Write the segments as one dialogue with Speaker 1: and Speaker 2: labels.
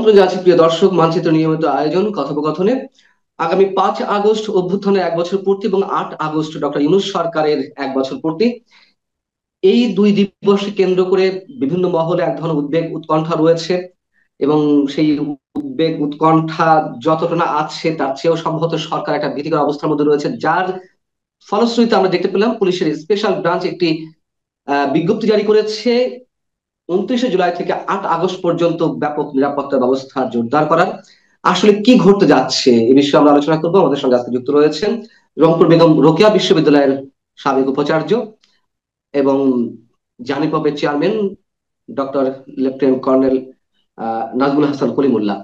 Speaker 1: আমন্ত্রণ জানাচ্ছি প্রিয় দর্শক, মানচিত্র নিয়মিত আয়োজন কথোপকথনে। আগামী 5 আগস্ট অভ্যুত্থানের 1 বছর পূর্তি এবং 8 আগস্ট ডক্টর ইউনূস সরকারের 1 বছর পূর্তি। এই দুই দিবসকে কেন্দ্র করে বিভিন্ন মহলে এক ধরনের উদ্বেগ উৎকণ্ঠা রয়েছে, এবং সেই উদ্বেগ উৎকণ্ঠা যতটা না আছে তার চেয়েও সম্ভবত সরকার একটা ভীতিকর অবস্থার মধ্যে রয়েছে, যার ফলশ্রুতিতে আমরা দেখতে পেলাম পুলিশের স্পেশাল ব্রাঞ্চ একটি বিজ্ঞপ্তি জারি করেছে 29শে জুলাই থেকে 8 আগস্ট পর্যন্ত ব্যাপক নিরাপত্তা ব্যবস্থা জোরদার করার। আসলে কি ঘটতে যাচ্ছে এ বিষয়ে আমরা আলোচনা করবো। আমাদের সঙ্গে আজকে যুক্ত রয়েছেন রংপুর বেগম রোকেয়া বিশ্ববিদ্যালয়ের সাবেক উপাচার্য এবং জানিপপের chairman doctor lieutenant colonel Nazmul Hasan Kalimullah.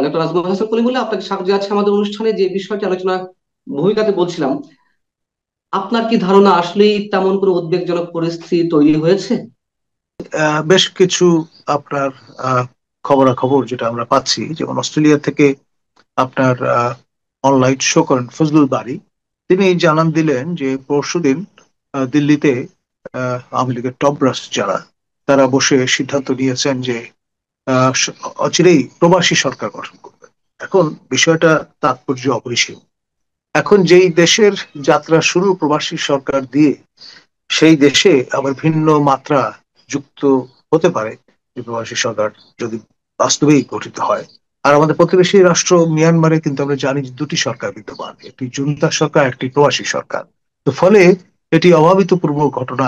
Speaker 1: Doctor Nazmul Hasan Kalimullah, আপনাকে স্বাগত জানাচ্ছি আমাদের অনুষ্ঠানে। যে বিষয়টি আলোচনা ভূমিকাতে বলছিলাম, আপনার কি ধারণা আসলেই তেমন কোনো উদ্বেগজনক পরিস্থিতি তৈরি হয়েছে?
Speaker 2: বেশ কিছু আপনার খবরাখবর যেটা আমরা পাচ্ছি, যেমন অস্ট্রেলিয়া থেকে আপনার অনলাইন শো করেন ফজলুল বারী। তিনি জানান দিলেন যে পরশুদিন দিল্লিতে আওয়ামী লীগের টপ ব্রাস যারা, তারা বসে সিদ্ধান্ত নিয়েছেন যে অচিরেই প্রবাসী সরকার গঠন করবে। এখন বিষয়টা তাৎপর্য অপরিসীম। এখন যেই দেশের যাত্রা শুরু প্রবাসী সরকার দিয়ে, সেই দেশে আবার ভিন্ন মাত্রা যুক্ত হতে পারে যে প্রবাসী সরকার যদি বাস্তবেই গঠিত হয়। আর আমাদের প্রতিবেশী রাষ্ট্র মিয়ানমারে কিন্তু আমরা জানি যে দুটি সরকার বিদ্যমান, একটি জুন্তা সরকার, একটি প্রবাসী সরকার। তো ফলে এটি অভাবিতপূর্ব ঘটনা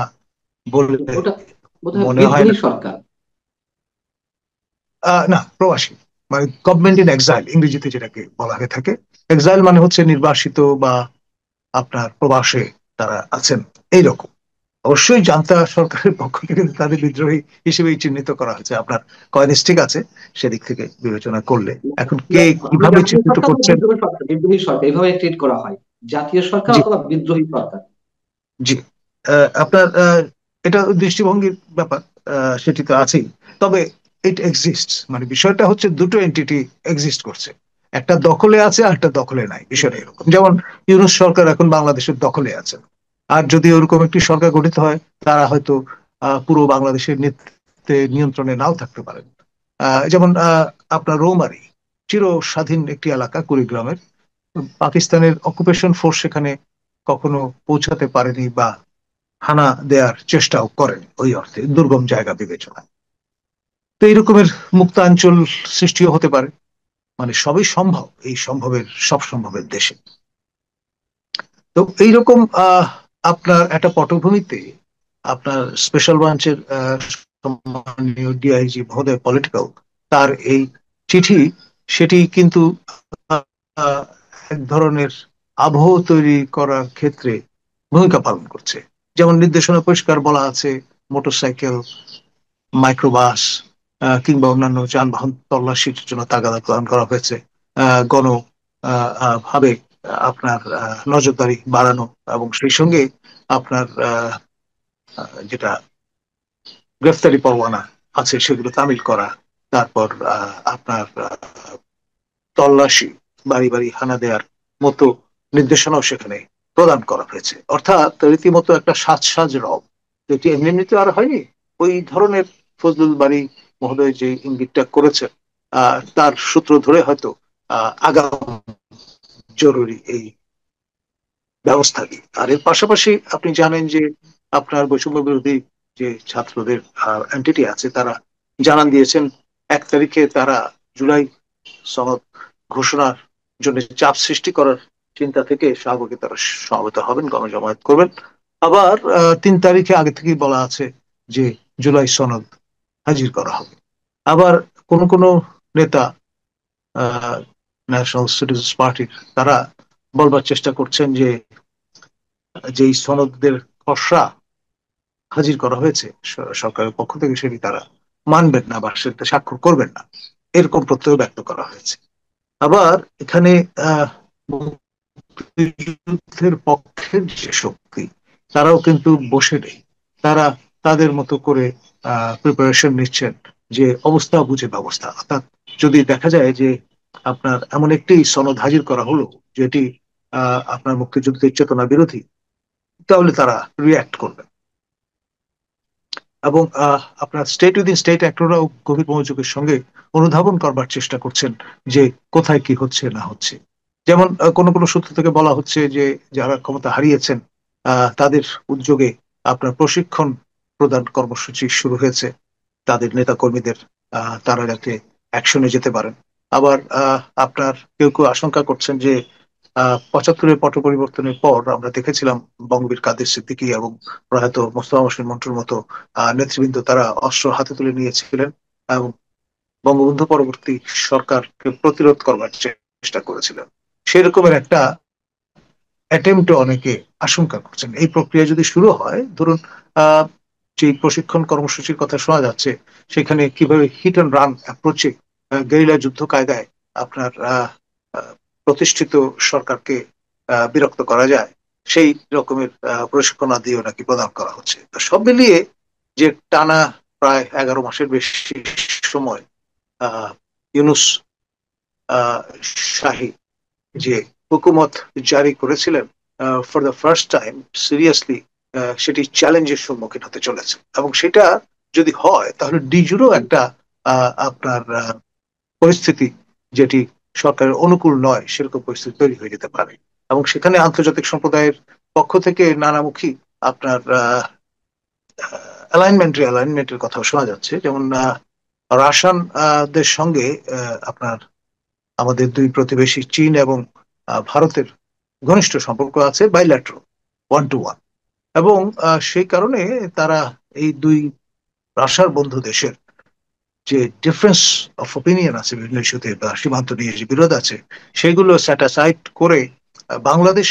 Speaker 2: বলে
Speaker 1: ওটা বোধহয়
Speaker 2: মনে হয়
Speaker 1: বিদ্রোহী
Speaker 2: না।
Speaker 1: সরকার।
Speaker 2: না, প্রবাসী মানে গভর্নমেন্ট ইন এক্সাইল ইংরেজিতে যেটাকে বলা হয়ে থাকে। এক্সাইল মানে হচ্ছে নির্বাসিত বা আপনার প্রবাসে তারা আছেন, এইরকম। অবশ্যই জান্তা সরকারের পক্ষ থেকে তাদের বিদ্রোহী হিসেবেই চিহ্নিত করা হয়েছে। আপনার কয়েনিস ঠিক আছে সেদিক থেকে বিবেচনা করলে। এখন কে
Speaker 1: আমরা
Speaker 2: কিভাবে
Speaker 1: জাতীয়
Speaker 2: চিহ্নিত
Speaker 1: সরকার বা
Speaker 2: করছেন?
Speaker 1: বিদ্রোহী সরকার, বিদ্রোহী সরকার এভাবে ট্রিট করা হয়, জাতীয় সরকার
Speaker 2: জি,
Speaker 1: অথবা বিদ্রোহী সরকার।
Speaker 2: জি। আপনার এটা দৃষ্টিভঙ্গির ব্যাপার, সেটি তো আছেই। তবে ইট এক্সিস্ট, মানে বিষয়টা হচ্ছে দুটো এন্টিটি এক্সিস্ট করছে। একটা দখলে আছে আর একটা দখলে নাই, বিষয়টা এরকম। যেমন ইউনূস সরকার এখন বাংলাদেশের দখলে আছে, আর যদি ওরকম একটি সরকার গঠিত হয়, তারা হয়তো পুরো বাংলাদেশের নেতৃত্বে নিয়ন্ত্রণে নাও থাকতে পারেন। যেমন আপনার রৌমারী চির স্বাধীন একটি এলাকা কুড়িগ্রামের, পাকিস্তানের অকুপেশন ফোর্স সেখানে কখনো পৌঁছাতে পারেনি বা হানা দেওয়ার চেষ্টাও করেন, ওই অর্থে দুর্গম জায়গা বিবেচনায়। তো এইরকমের মুক্তাঞ্চল সৃষ্টিও হতে পারে। মানে সবই সম্ভব এই সম্ভবের, সব সম্ভবের দেশে। তো এইরকম আপনার একটা পটভূমিতে আপনার স্পেশাল ব্রাঞ্চের সম্মানীয় ডিআইজি মহোদয় পলিটিক্যাল, তার এই চিঠি, সেটি কিন্তু আহ, এক ধরনের আবহ তৈরি করার ক্ষেত্রে ভূমিকা পালন করছে। যেমন নির্দেশনা পরিষ্কার বলা আছে, মোটরসাইকেল, মাইক্রোবাস কিংবা অন্যান্য যানবাহন তল্লাশির জন্য তাগাদা প্রদান করা হয়েছে। গণ ভাবে আপনার নজরদারি বাড়ানো, এবং সেই সঙ্গে আপনার যেটা গ্রেফতারি পরোয়ানা আছে সেগুলো তামিল করা। তারপর আপনার তল্লাশি, বাড়ি বাড়ি হানা দেওয়ার মতো নির্দেশনাও সেখানে প্রদান করা হয়েছে। অর্থাৎ রীতিমতো একটা সাজ সাজ রব, যেটি এমনি এমনিতে আর হয়নি। ওই ধরনের ফজলুল বারী মহোদয় যে ইঙ্গিতটা করেছেন, তার সূত্র ধরে হয়তো আগাম জরুরি এই ব্যবস্থা কি। আর এর পাশাপাশি আপনি জানেন যে আপনার বৈষম্য বিরোধী যে ছাত্রদের এন্টিটি আছে, তারা জানান দিয়েছেন 1 তারিখে তারা জুলাই সনদ ঘোষণার জন্য চাপ সৃষ্টি করার চিন্তা থেকে শাহবাগে তারা সমবেত হবেন, গণজমায়েত করবেন। আবার 3 তারিখে আগে থেকেই বলা আছে যে জুলাই সনদ হাজির করা হবে। আবার কোন কোন নেতা ন্যাশনাল স্টুডেন্টস পার্টির, তারা বলবার চেষ্টা করছেন যে যেই সনদের খসড়া হাজির করা হয়েছে সরকারের পক্ষ থেকে, সেটি তারা মানবেন না বা সেটা স্বাক্ষর করবেন না, এরকম প্রত্যয় ব্যক্ত করা হয়েছে। আবার এখানে আহ মুক্তিযুদ্ধের পক্ষের যে শক্তি, তারাও কিন্তু বসে নেই। তারা তাদের মতো করে প্রিপারেশন নিচ্ছেন যে অবস্থা বুঝে ব্যবস্থা। অর্থাৎ যদি দেখা যায় যে আপনার এমন একটি সনদ হাজির করা হলো যেটি আপনার মুক্তিযুদ্ধের চেতনা বিরোধী, তাহলে তারা রিয়াক্ট করবে। এবং আপনার স্টেট উইদিন স্টেট অ্যাক্টররাও গভীর মনোযোগের সঙ্গে অনুধাবন করবার চেষ্টা করছেন যে কোথায় কি হচ্ছে না হচ্ছে। যেমন কোনো কোনো সূত্র থেকে বলা হচ্ছে যে যারা ক্ষমতা হারিয়েছেন তাদের উদ্যোগে আপনার প্রশিক্ষণ প্রদান কর্মসূচি শুরু হয়েছে তাদের নেতা কর্মীদের, তারা যাতে অ্যাকশনে যেতে পারেন। আবার আপনার কেউ কেউ আশঙ্কা করছেন যে 75-এর পট পরিবর্তনের পর আমরা দেখেছিলাম বঙ্গবীর কাদের সিদ্দিকী এবং প্রয়াত মোস্তফা হোসেন মন্টুর মতো নেতৃবৃন্দ তারা অস্ত্র হাতে তুলে নিয়েছিলেন এবং বঙ্গবন্ধু পরবর্তী সরকারকে প্রতিরোধ করবার চেষ্টা করেছিলেন। সেরকমের একটা অ্যাটেম্পটও অনেকে আশঙ্কা করছেন। এই প্রক্রিয়া যদি শুরু হয়, ধরুন আহ যে প্রশিক্ষণ কর্মসূচির কথা শোনা যাচ্ছে, সেখানে কিভাবে হিট অ্যান্ড রান অ্যাপ্রোচে গেরিলা যুদ্ধ কায়দায় আপনার প্রতিষ্ঠিত সরকারকে বিরক্ত করা যায়, সেই রকমের প্রশিক্ষণ আদিও নাকি প্রদান করা হচ্ছে। তো সব মিলিয়ে যে টানা প্রায় 11 মাসের বেশি সময় আহ ইউনুস আহ শাহী যে হুকুমত জারি করেছিলেন, for the first time seriously সেটি চ্যালেঞ্জের সম্মুখীন হতে চলেছে। এবং সেটা যদি হয় তাহলে ডিজুরও একটা আপনার পরিস্থিতি, যেটি সরকারের অনুকূল নয় সেরকম পরিস্থিতি তৈরি হয়ে যেতে পারে। এবং সেখানে আন্তর্জাতিক সম্প্রদায়ের পক্ষ থেকে নানামুখী আপনার অ্যালাইনমেন্টের কথাও শোনা যাচ্ছে। যেমন রাশিয়ান দের সঙ্গে আপনার আমাদের দুই প্রতিবেশী চীন এবং ভারতের ঘনিষ্ঠ সম্পর্ক আছে, বাইল্যাট্রাল, ওয়ান টু ওয়ান। এবং সেই কারণে তারা এই দুই রাশিয়ার বন্ধু দেশের যে ডিফারেন্স অফ ওপিনিয়ন আছে বিভিন্ন ইস্যুতে বা সীমান্ত নিয়ে যে বিরোধ আছে, সেগুলো স্যাটাসাইড করে বাংলাদেশ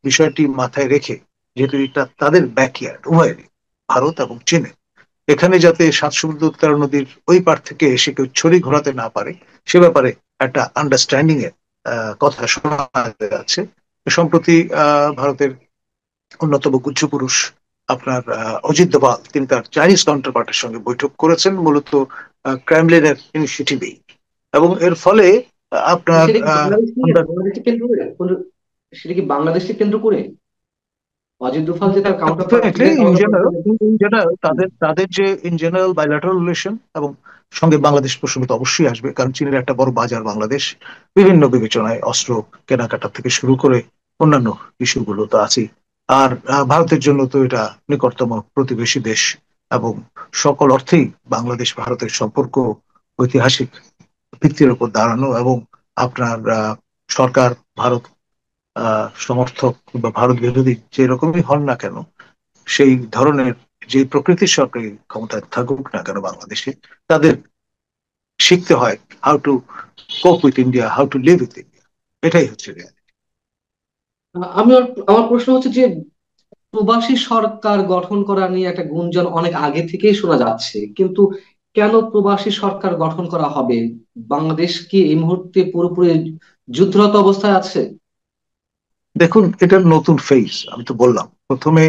Speaker 2: বিষয়টি মাথায় রেখে, যেহেতু এটা তাদের ব্যাকইয়ার্ড উভয়েরই, ভারত এবং চীনের, এখানে যাতে সাত সমুদ্র তেরো নদীর ওই পার থেকে এসে কেউ ছড়ি ঘোরাতে না পারে, সে ব্যাপারে একটা আন্ডারস্ট্যান্ডিং এর কথা শোনা যাচ্ছে। সম্প্রতি ভারতের অন্যতম গুহ্য পুরুষ আপনার অজিত দোভাল, তিনি তার চাইনিজ কাউন্টার পার্টের সঙ্গে বৈঠক করেছেন মূলত ক্রেমলিনের ইনিশিয়েটিভেই। এবং এর ফলে আপনার
Speaker 1: সেটা কি বাংলাদেশকে কেন্দ্র করে সেটা কি বাংলাদেশকে কেন্দ্র করে অজিত দোভাল যে তার কাউন্টার পার্ট
Speaker 2: ডেফিনেটলি
Speaker 1: চীনের
Speaker 2: ইন
Speaker 1: কাউন্টার পার্ট
Speaker 2: জেনারেল, তাদের তাদের যে ইন জেনারেল বাইল্যাটারাল রিলেশন, এবং সঙ্গে বাংলাদেশ প্রসঙ্গ তো অবশ্যই আসবে, কারণ চীনের একটা বড় বাজার বাংলাদেশ, বিভিন্ন বিবেচনায় অস্ত্র কেনাকাটা থেকে শুরু করে অন্যান্য ইস্যুগুলো তো আছেই। আর ভারতের জন্য তো এটা নিকটতম প্রতিবেশী দেশ, এবং সকল অর্থেই বাংলাদেশ ভারতের সম্পর্ক ঐতিহাসিক ভিত্তির উপর দাঁড়ানো। এবং আপনার সরকার ভারত সমর্থক বা ভারত বিরোধী যে রকমই হন না কেন, সেই ধরনের যে প্রকৃতির সরকারি ক্ষমতায় থাকুক না কেন বাংলাদেশে, তাদের শিখতে হয় হাউ টু কোপ with India, how to live with India. এটাই হচ্ছে reality।
Speaker 1: আমার প্রশ্ন হচ্ছে যে প্রবাসী সরকার গঠন করা নিয়ে একটা গুঞ্জন অনেক আগে থেকেই শোনা যাচ্ছে, কিন্তু কেন প্রবাসী সরকার গঠন করা হবে? বাংলাদেশ কি এই মুহূর্তে পুরোপুরি যুদ্ধরত অবস্থায় আছে?
Speaker 2: দেখুন, এটার নতুন ফেজ, আমি তো বললাম প্রথমে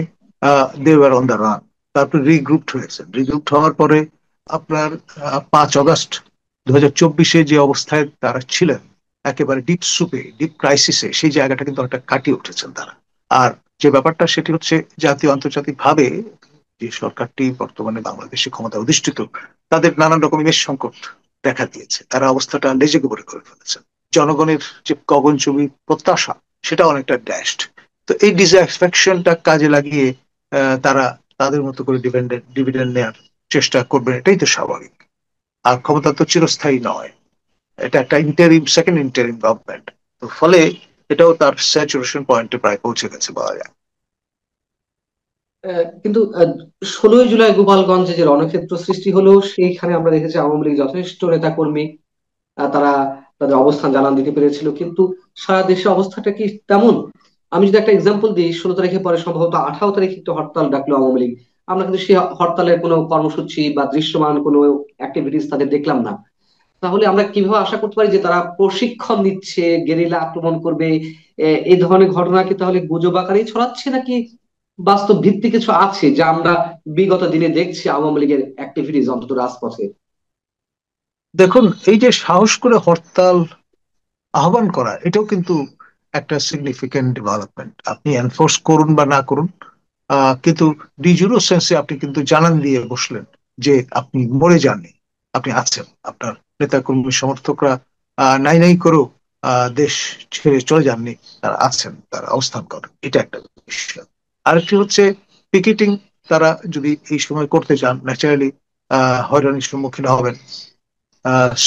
Speaker 2: they were on the run, তারপরে রিগ্রুপড হয়েছে। রিগ্রুপড হওয়ার পরে আপনার 5 আগস্ট 2024 যে অবস্থায় তারা ছিলেন, একেবারে ডিপ সুপে, ডিপ ক্রাইসিসে, সেই জায়গাটা কিন্তু অনেকটা কাটিয়ে উঠেছেন তারা। আর যে ব্যাপারটা সেটি হচ্ছে, জাতীয় আন্তর্জাতিক ভাবে যে সরকারটি বর্তমানে বাংলাদেশে ক্ষমতা অধিষ্ঠিত, তাদের নানান রকম ইমেজ সংকট দেখা দিয়েছে, তারা অবস্থাটা লেজে গোবরে করে ফেলেছেন। জনগণের যে গগনচুম্বী প্রত্যাশা, সেটা অনেকটা ড্যাশড। তো এই ডিসঅ্যাটিসফ্যাকশনটা কাজে লাগিয়ে তারা তাদের মতো করে ডিভিডেন্ড নেওয়ার চেষ্টা করবেন, এটাই তো স্বাভাবিক। আর ক্ষমতা তো চিরস্থায়ী নয়, এটা একটা ইন্টারিম, সেকেন্ড ইন্টারিম গভর্নমেন্ট। তো ফলে এটাও তার স্যাচুরেশন পয়েন্টে প্রায় পৌঁছে গেছে বলা যায়।
Speaker 1: কিন্তু 16ই জুলাই গোপালগঞ্জে যে রণক্ষেত্র সৃষ্টি হলো, সেইখানে আমরা দেখেছি আওয়ামী লীগ যথেষ্ট নেতাকর্মী তারা তাদের অবস্থান জানান দিতে পেরেছিল, কিন্তু সারা দেশে অবস্থাটা কি তেমন? আমি যদি একটা এক্সাম্পল দিই, 16 তারিখে পরে সম্ভবত 18 তারিখে একটা হরতাল ডাকলো আওয়ামী লীগ। আমরা কিন্তু সেই হরতালের কোনো কর্মসূচি বা দৃশ্যমান কোনো অ্যাক্টিভিটিস তাদের দেখলাম না। তাহলে আমরা কিভাবে আশা করতে পারি যে তারা প্রশিক্ষণ নিচ্ছে, গেরিলা আক্রমণ করবে? এই ধরনের ঘটনা কি তাহলে গুজব আকারেই ছড়াচ্ছে, নাকি বাস্তব ভিত্তি কিছু আছে যা আমরা বিগত দিনে দেখছি আওয়ামী লীগের অ্যাক্টিভিটিস অন্তত রাজপথে?
Speaker 2: দেখুন, এই যে সাহস করে হরতাল আহ্বান করা, এটাও কিন্তু একটা সিগনিফিকেন্ট ডেভেলপমেন্ট। আপনি এনফোর্স করুন বা না করুন, কিন্তু ডিজুরো সেন্সে আপনি কিন্তু জানান দিয়ে বসলেন যে আপনি মরে যাননি, আপনি আছেন। আপনার নেতাকর্মী সমর্থকরা নাই নাই করেও দেশ ছেড়ে চলে যাননি, তারা আছেন, তারা অবস্থান করেন। এটা একটা বিষয়। আরেকটি হচ্ছে পিকেটিং। তারা যদি এই সময় করতে চান, ন্যাচারালি হয়রানির সম্মুখীন হবেন,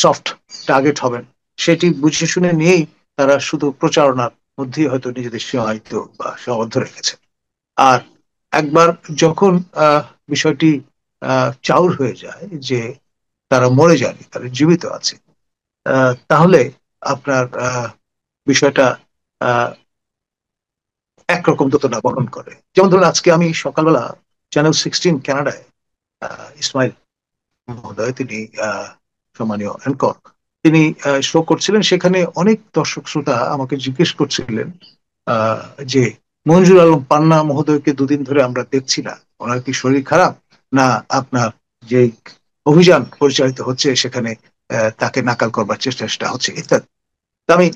Speaker 2: সফট টার্গেট হবেন। সেটি বুঝে শুনে নিয়েই তারা শুধু প্রচারণার মধ্যেই হয়তো নিজেদের সীমায়িত বা সীমাবদ্ধ রেখেছে। আর একবার যখন বিষয়টি চাউর হয়ে যায় যে তারা মরে যায়নি, তারা জীবিত আছে, তাহলে আপনার বিষয়টা আহ, একরকম দোতনা বহন করে। যেমন ধরুন, আজকে আমি সকালবেলা চ্যানেল 16 কানাডায়, ইসমাইল মহোদয়, তিনি সম্মানীয় অ্যাঙ্কর, তিনি শো করছিলেন। সেখানে অনেক দর্শক শ্রোতা আমাকে জিজ্ঞেস করছিলেন আহ, যে মঞ্জুর আলম পান্না মহোদয়কে দুদিন ধরে আমরা দেখছি না, ওনার কি শরীর খারাপ, না আপনার যে অভিযান পরিচালিত হচ্ছে সেখানে তাকে নাকাল করবার চেষ্টা চেষ্টা হচ্ছে ইত্যাদি। তা আমি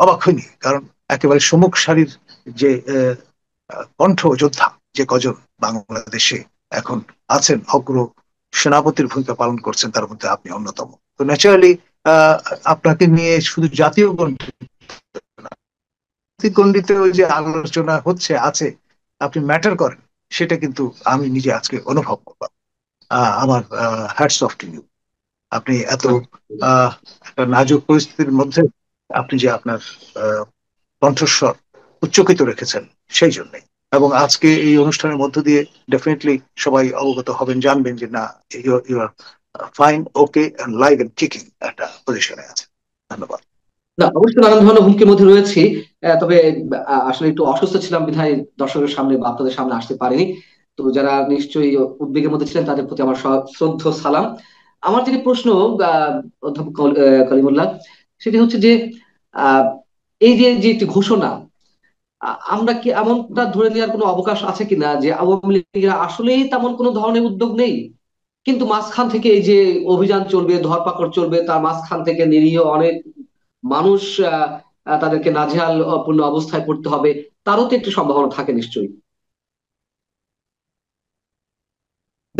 Speaker 2: অবাক হইনি, কারণ একেবারে সম্মুখ সারির যে কণ্ঠ যোদ্ধা যে কজন বাংলাদেশে এখন আছেন, অগ্র সেনাপতির ভূমিকা পালন করছেন, তার মধ্যে আপনি অন্যতম। তো ন্যাচারালি আপনাকে নিয়ে শুধু জাতীয় গণ্ডিতেও যে আলোচনা হচ্ছে আছে, আপনি ম্যাটার করেন, সেটা কিন্তু আমি নিজে আজকে অনুভব করলাম। আমার হ্যাটস অফ টু ইউ। আপনি এত আহ, একটা নাজুক পরিস্থিতির মধ্যে আপনি যে আপনার আহ, কণ্ঠস্বর উচ্চকিত রেখেছেন, সেই জন্যই। এবং আজকে এই অনুষ্ঠানের মধ্য দিয়ে ডেফিনেটলি সবাই অবগত হবেন, জানবেন যে না, you are fine, okay, live and kicking একটা পজিশনে আছে। ধন্যবাদ।
Speaker 1: না, অবশ্যই নানান ধরনের হুমকির মধ্যে রয়েছি। তবে আসলে একটু অসুস্থ ছিলাম বিধায় দর্শকের সামনে বা আপনাদের সামনে আসতে পারিনি। তো যারা নিশ্চয়ই উদ্বেগের মধ্যে ছিলেন তাদের প্রতি আমার শ্রদ্ধ সালাম। আমার যেটি প্রশ্ন, অধ্যাপক কলিমুল্লাহ, সেটি হচ্ছে যে আহ, এই যে যে একটি ঘোষণা, আমরা কি এমনটা ধরে নেওয়ার কোনো অবকাশ আছে কিনা যে আওয়ামী লীগের আসলেই তেমন কোনো ধরনের উদ্যোগ নেই, কিন্তু মাঝখান থেকে এই যে অভিযান চলবে, ধরপাকড় চলবে, তার মাঝখান থেকে নিরীহ অনেক মানুষ, আহ, তাদেরকে নাজেহাল পূর্ণ অবস্থায় পড়তে হবে, তারও তো একটু সম্ভাবনা থাকে নিশ্চয়ই।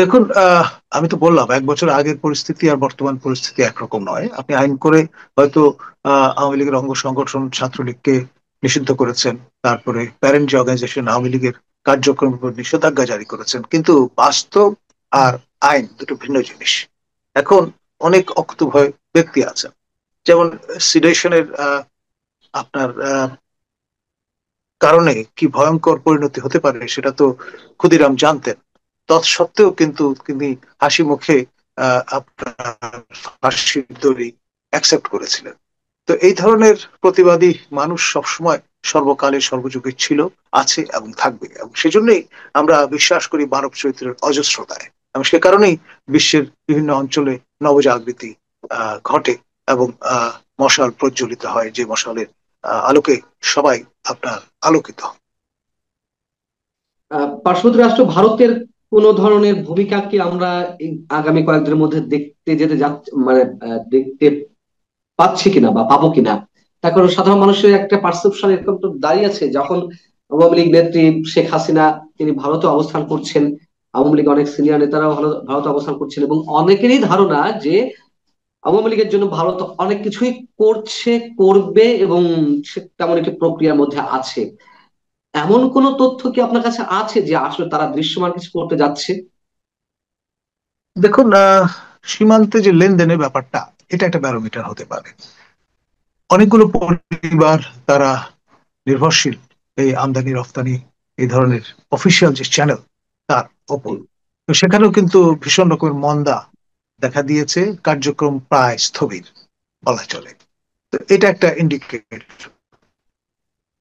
Speaker 2: দেখুন, আমি তো বললাম 1 বছর আগের পরিস্থিতি আর বর্তমান পরিস্থিতি একরকম নয়। আপনি আইন করে হয়তো আওয়ামী লীগের অঙ্গ সংগঠন ছাত্রলীগকে নিষিদ্ধ করেছেন, তারপরে প্যারেন্ট যে অর্গানাইজেশন আওয়ামী লীগের কার্যক্রমের উপর নিষেধাজ্ঞা জারি করেছেন, কিন্তু বাস্তব আর আইন দুটো ভিন্ন জিনিস। এখন অনেক অকুতোভয় ব্যক্তি আছেন, যেমন সিডেশনের আপনার কারণে কি ভয়ঙ্কর পরিণতি হতে পারে সেটা তো ক্ষুদিরাম জানতেন। তৎসত্ত্বেও কিন্তু তিনি হাসি মুখে আপনার ফাঁসির দড়ি অ্যাকসেপ্ট করেছিলেন। তো এই ধরনের প্রতিবাদী মানুষ সবসময় সর্বকালে সর্বযুগে ছিল, আছে এবং থাকবে, এবং সেজন্যই আমরা বিশ্বাস করি মানব চরিত্রের অজস্রতায়। এবং সে কারণেই বিশ্বের বিভিন্ন অঞ্চলে নবজাগৃতি ঘটে, এবং মশাল প্রজ্বলিত হয়, যে মশালের আলোকে সবাই আপনার আলোকিত।
Speaker 1: পার্শ্ববর্তী রাষ্ট্র ভারতের কোন ধরনের ভূমিকা কি আমরা এই আগামী কয়েকদিনের মধ্যে দেখতে যেতে যাচ্ছি, মানে দেখতে পাচ্ছি কিনা বা পাবো কিনা? তার কারণ সাধারণ মানুষের একটা পারসেপশন এরকম তো দাঁড়িয়ে আছে, যখন আওয়ামী লীগ নেত্রী শেখ হাসিনা তিনি ভারতে অবস্থান করছেন, আওয়ামী লীগ অনেক সিনিয়র নেতারাও ভারতে অবস্থান করছেন, এবং অনেকেরই ধারণা যে আওয়ামী লীগের জন্য ভারত অনেক কিছুই করছে, করবে, এবং সে তেমন একটি প্রক্রিয়ার মধ্যে আছে। এমন কোন তথ্য কি আপনার কাছে আছে যে আসলে তারা দৃশ্যমান কিছু করতে যাচ্ছে?
Speaker 2: দেখুন, সীমান্তে যে লেনদেনের ব্যাপারটা, এটা একটা ব্যারোমিটার হতে পারে। অনেকগুলো পরিবার তারা নির্ভরশীল এই আমদানি রপ্তানি, এই ধরনের অফিসিয়াল যে চ্যানেল, তার
Speaker 1: জি।
Speaker 2: ওপর। তো সেখানেও কিন্তু ভীষণ রকমের মন্দা দেখা দিয়েছে, কার্যক্রম প্রায় স্থবির বলা চলে। তো এটা একটা ইন্ডিকেটর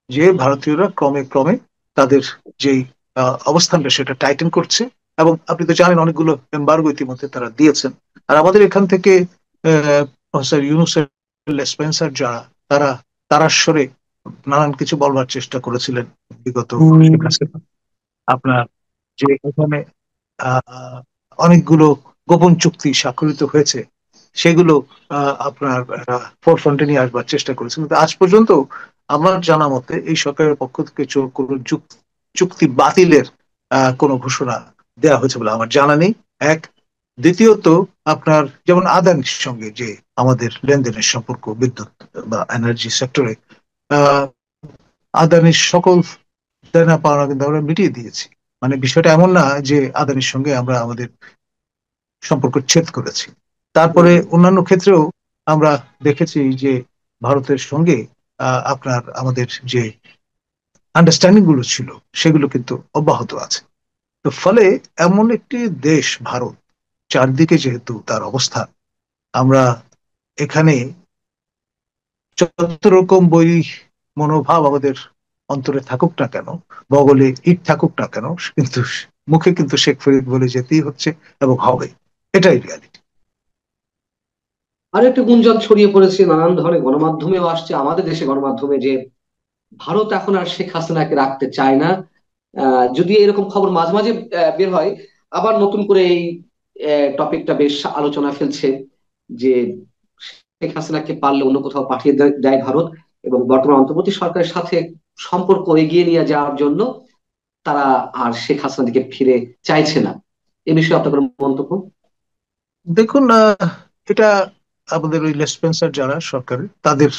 Speaker 2: যে ভারতীয়রা ক্রমে ক্রমে তাদের যেই অবস্থানটা সেটা টাইটেন করছে। এবং আপনি তো জানেন অনেকগুলো এমবার্গো ইতিমধ্যে তারা দিয়েছেন। আর আমাদের এখান থেকে প্রফেসর ইউনুসের স্পেন্সার যারা, তারা তারাস্বরে নানান কিছু বলবার চেষ্টা করেছিলেন বিগত শেখ হাসিনা। আপনার যে এখানে আহ, অনেকগুলো গোপন চুক্তি স্বাক্ষরিত হয়েছে, সেগুলো আপনার ফোরফ্রন্টে নিয়ে আসবার চেষ্টা করেছেন, কিন্তু আজ পর্যন্ত আমার জানা মতে এই সরকারের পক্ষ থেকে কোনো চুক্তি বাতিলের কোনো ঘোষণা দেওয়া হয়েছে বলে আমার জানা নেই। এক, দ্বিতীয়ত আপনার যেমন আদানির সঙ্গে যে আমাদের লেনদেনের সম্পর্ক বিদ্যুৎ বা এনার্জি সেক্টরে, আহ আদানির সকল দেনা পাওনা কিন্তু আমরা মিটিয়ে দিয়েছি। মানে বিষয়টা এমন না যে আদানির সঙ্গে আমরা আমাদের সম্পর্ক ছেদ করেছি।
Speaker 1: হুম
Speaker 2: তারপরে
Speaker 1: হুম।
Speaker 2: অন্যান্য ক্ষেত্রেও আমরা দেখেছি যে ভারতের সঙ্গে আপনার আমাদের যে আন্ডারস্ট্যান্ডিং গুলো ছিল সেগুলো কিন্তু অব্যাহত আছে। তো ফলে এমন একটি দেশ ভারত, চারদিকে যেহেতু তার অবস্থা, আমরা এখানে যত রকম বই মনোভাব আমাদের অন্তরে থাকুক না কেন, বগলে ইট থাকুক না কেন, কিন্তু মুখে কিন্তু শেখ ফরিদ বলে যেতেই হচ্ছে এবং হবে। এটাই রিয়ালিটি।
Speaker 1: আরো একটা গুঞ্জন ছড়িয়ে পড়েছে, নানান ধরনের গণমাধ্যমেও আসছে, আমাদের দেশে গণমাধ্যমে, যে ভারত এখন আর শেখ হাসিনাকে রাখতে চায় না। যদি এরকম খবর মাঝে মাঝে বের হয়, আবার নতুন করে এই টপিকটা বেশ আলোচনা ফেলছে, যে শেখ হাসিনাকে পারলে অন্য কোথাও পাঠিয়ে দেয় ভারত, এবং বর্তমান অন্তর্বর্তী সরকারের সাথে সম্পর্ক এগিয়ে নিয়ে যাওয়ার জন্য তারা আর শেখ হাসিনা দিকে ফিরে চাইছে না। এ বিষয়ে আপনার কোনো মন্তব্য?
Speaker 2: দেখুন, এটা আমাদের ওই লেসপেন্সার যারা সরকারের তাদের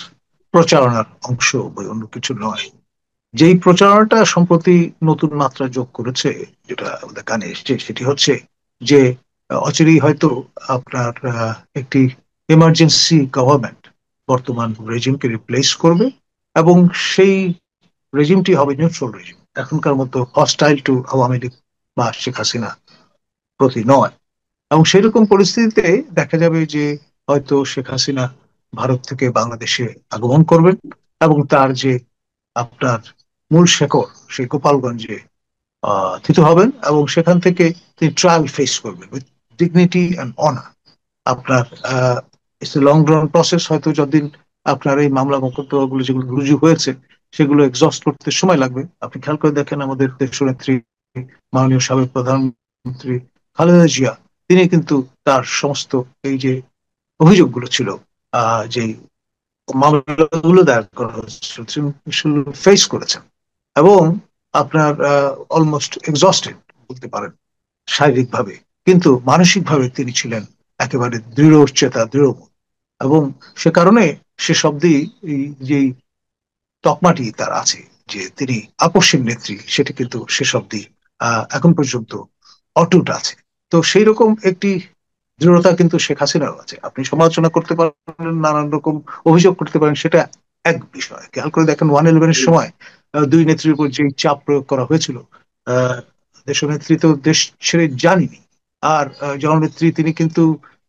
Speaker 2: প্রচারণার অংশ, বই অন্য কিছু নয়। যেই প্রচারণাটা সম্প্রতি নতুন মাত্রা যোগ করেছে, যেটা আমাদের কানে এসছে, সেটি হচ্ছে যে অচিরেই হয়তো আপনার একটি এমার্জেন্সি গভর্নমেন্ট বর্তমান রেজিমকে রিপ্লেস করবে, এবং সেই রেজিমটি হবে নিউট্রাল রেজিম, এখনকার মতো হস্টাইল টু আওয়ামী লীগ বা শেখ হাসিনা প্রতি নয়। এবং সেরকম পরিস্থিতিতে দেখা যাবে যে হয়তো শেখ হাসিনা ভারত থেকে বাংলাদেশে আগমন করবেন, এবং তার যে আপনার মূল শেকড় সেই গোপালগঞ্জে থিত হবেন, এবং সেখান থেকে তিনি ট্রায়াল ফেস করবেন উইথ ডিগনিটি অ্যান্ড অনার। আপনার it's a long run process, হয়তো যতদিন আপনার এই মামলা মোকদ্দমাগুলো যেগুলো রুজু হয়েছে সেগুলো এক্সস্ট করতে সময় লাগবে। আপনি খেয়াল করে দেখেন আমাদের দেশনেত্রী মাননীয় সাবেক প্রধানমন্ত্রী খালেদা জিয়া, তিনি কিন্তু তার সমস্ত এই যে অভিযোগগুলো ছিল, যে মামলাগুলো দায়ের করা হয়েছিল, ফেস করেছেন, এবং আপনার অলমোস্ট এক্সস্টেড বলতে পারেন শারীরিকভাবে, কিন্তু মানসিকভাবে তিনি ছিলেন একেবারে দৃঢ় চেতা, দৃঢ় মন। এবং সে কারণে সে শব্দেই এই যে তকমাটি তার আছে যে তিনি আপসীন নেত্রী, সেটা কিন্তু শেষ অব্দি এখন পর্যন্ত অটুট আছে। তো সেই রকম একটি দৃঢ়তা কিন্তু শেখ হাসিনারও আছে। আপনি সমালোচনা করতে পারেন, নানান রকম অভিযোগ করতে পারেন, সেটা এক বিষয়। খেয়াল করে দেখেন 111-এর সময় দুই নেত্রীর উপর যে চাপ প্রয়োগ করা হয়েছিল, আহ দেশনেত্রী তো দেশ ছেড়ে যাননি। আর জননেত্রী তিনি কিন্তু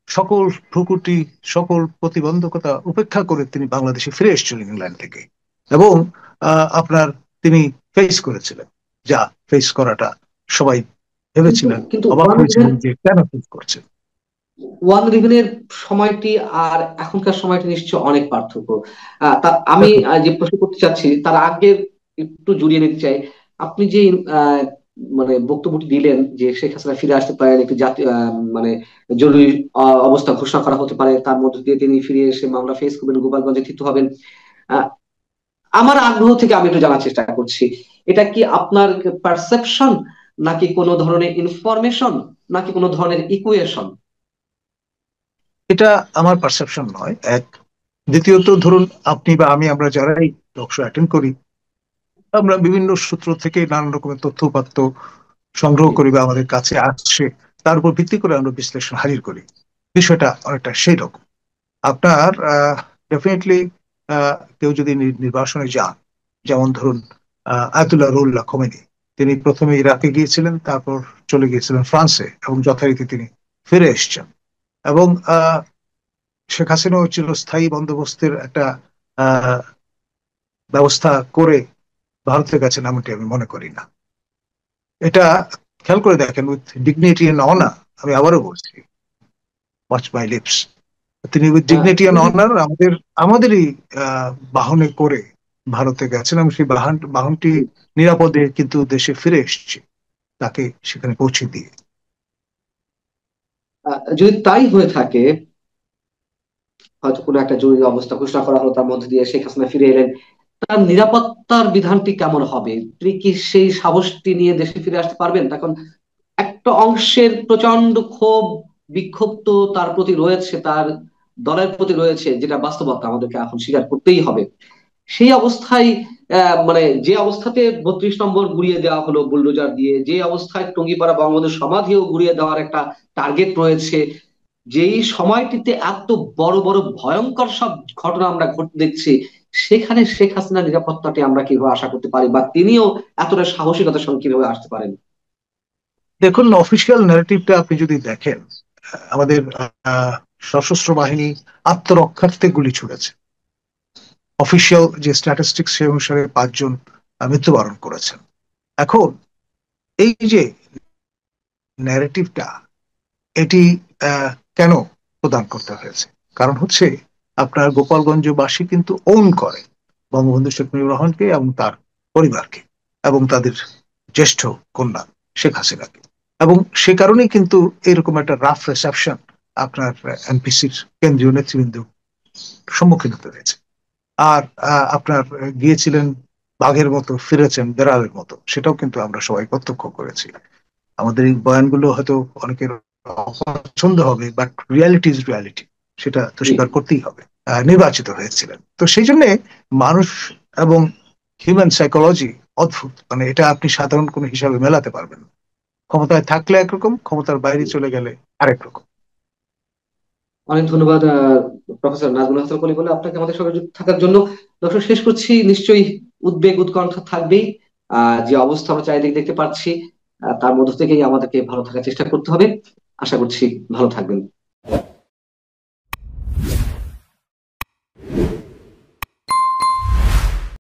Speaker 2: সকল ভ্রুকুটি, সকল প্রতিবন্ধকতা উপেক্ষা করে তিনি বাংলাদেশে ফিরে এসেছিলেন ইংল্যান্ড থেকে, এবং আপনার তিনি ফেস করেছিলেন, যা ফেস করাটা সবাই
Speaker 1: কিন্তু
Speaker 2: ভেবেছিলেন,
Speaker 1: কিন্তু
Speaker 2: অবাক হয়েছিলেন যে কেন ফেস করছেন।
Speaker 1: ওয়ান রিভেলের সময়টি আর এখনকার সময়টি নিশ্চয় অনেক পার্থক্য। তা আমি
Speaker 2: দেখুন,
Speaker 1: যে প্রশ্ন করতে চাচ্ছি তার আগে একটু জড়িয়ে নিতে চাই। আপনি যে আহ, মানে বক্তব্যটি দিলেন যে শেখ হাসিনা ফিরে আসতে পারেন, একটি জাতীয় মানে জরুরি অবস্থা ঘোষণা করা হতে পারে, তার মধ্যে দিয়ে তিনি ফিরে এসে মামলা ফেস করবেন, গোপালগঞ্জে থিত হবেন। আহ, আমার আগ্রহ থেকে আমি একটু জানার চেষ্টা করছি, এটা কি আপনার পারসেপশন, নাকি কোনো ধরনের ইনফরমেশন, নাকি কোনো ধরনের ইকুয়েশন?
Speaker 2: এটা আমার পারসেপশন নয়, এক। দ্বিতীয়ত ধরুন, আপনি বা আমি, আমরা যারাই টক শো অ্যাটেন্ড করি, আমরা বিভিন্ন সূত্র থেকে নানান রকমের তথ্য উপাত্ত সংগ্রহ করি বা আমাদের কাছে আসছে, তার উপর ভিত্তি করে আমরা বিশ্লেষণ হাজির করি। বিষয়টা অনেকটা সেই রকম। আপনার ডেফিনেটলি কেউ যদি নির্বাসনে যান, যেমন ধরুন আয়াতুল্লাহ রুহুল্লাহ খোমেনি, তিনি প্রথমে ইরাকে গিয়েছিলেন, তারপর চলে গিয়েছিলেন ফ্রান্সে, এবং যথারীতি তিনি ফিরে এসেছেন। এবং শেখ হাসিনাও চিরস্থায়ী বন্দোবস্তের একটা আহ ব্যবস্থা করে ভারতের কাছে, এমনটি আমি মনে করি না। এটা খেয়াল করে দেখেন, উইথ ডিগনিটি এন্ড অনার, আমি আবারও বলছি, ওয়াচ মাই লিপস, তিনি উইথ ডিগনিটি এন্ড
Speaker 1: যদি
Speaker 2: অনার আমাদেরই বাহনে করে ভারতে গেছেন, এবং সেই বাহনটি নিরাপদে কিন্তু দেশে ফিরে এসেছে তাকে সেখানে পৌঁছে দিয়ে।
Speaker 1: যদি তাই হয়ে থাকে, হয়তো কোনো একটা জরুরি অবস্থা ঘোষণা করা হলো, তার মধ্যে দিয়ে শেখ হাসিনা ফিরে এলেন, তার নিরাপত্তার বিধানটি কেমন হবে? তিনি কি সেই সাহসটি নিয়ে দেশে ফিরে আসতে পারবেন? এখন একটা অংশের প্রচন্ড ক্ষোভ, বিক্ষোভ তো তার প্রতি রয়েছে, তার দলের প্রতি রয়েছে, যেটা বাস্তবতা আমাদেরকে এখন স্বীকার করতেই হবে। সেই অবস্থায় মানে যে অবস্থাতে 32 নম্বর গুড়িয়ে দেওয়া হলো বুলডোজার দিয়ে, যে অবস্থায় টঙ্গিপাড়া বঙ্গবন্ধু সমাধিও গুড়িয়ে দেওয়ার একটা টার্গেট রয়েছে, যেই সময়টিতে এত বড় বড় ভয়ঙ্কর সব ঘটনা আমরা ঘটতে দেখছি, সেখানে শেখ হাসিনার নিরাপত্তাটি আমরা কিভাবে আশা করতে পারি, বা তিনিও এতটা সাহসিকতার সঙ্গে কিভাবে আসতে পারেন?
Speaker 2: দেখুন, অফিসিয়াল ন্যারেটিভটা আপনি যদি দেখেন, আমাদের সশস্ত্র বাহিনী আত্মরক্ষার্থে গুলি ছুড়েছে। অফিসিয়াল যে স্ট্যাটিস্টিক্স সে অনুসারে 5 জন মৃত্যুবরণ করেছেন। এখন এই যে ন্যারেটিভটা, এটি কেন প্রদান করতে হয়েছে? কারণ হচ্ছে আপনার গোপালগঞ্জবাসী কিন্তু ওন করে বঙ্গবন্ধু শেখ মুজিবুর রহমানকে এবং তার পরিবারকে এবং তাদের জ্যেষ্ঠ কন্যা শেখ হাসিনাকে, এবং সে কারণেই কিন্তু এরকম একটা রাফ রিসেপশন আপনার এনপিসির কেন্দ্রীয় নেতৃবৃন্দ সম্মুখীন হতে হয়েছে। আর আপনার গিয়েছিলেন বাঘের মতো, ফিরেছেন বেড়ালের মতো, সেটাও কিন্তু আমরা সবাই প্রত্যক্ষ করেছি। আমাদের এই বয়ানগুলো হয়তো অনেকের অপছন্দ হবে, বাট রিয়ালিটি ইজ রিয়ালিটি, সেটা তো
Speaker 1: জি।
Speaker 2: স্বীকার করতেই হবে। নির্বাচিত হয়েছিলেন তো সেই জন্য মানুষ এবং হিউম্যান সাইকোলজি অদ্ভুত, মানে এটা আপনি সাধারণ কোনো হিসাবে মেলাতে পারবেন না। ক্ষমতায় থাকলে একরকম, ক্ষমতার বাইরে চলে গেলে আরেক রকম।
Speaker 1: অনেক ধন্যবাদ প্রফেসর নাজমুল হাসান কলি বলে আপনাকে আমাদের সঙ্গে যুক্ত থাকার জন্য। দর্শক, শেষ করছি, নিশ্চয়ই উদ্বেগ উৎকণ্ঠা থাকবেই। যে অবস্থা আমরা চারিদিকে দেখতে পাচ্ছি, তার মধ্য থেকেই আমাদেরকে ভালো থাকার চেষ্টা করতে হবে। আশা করছি ভালো থাকবেন।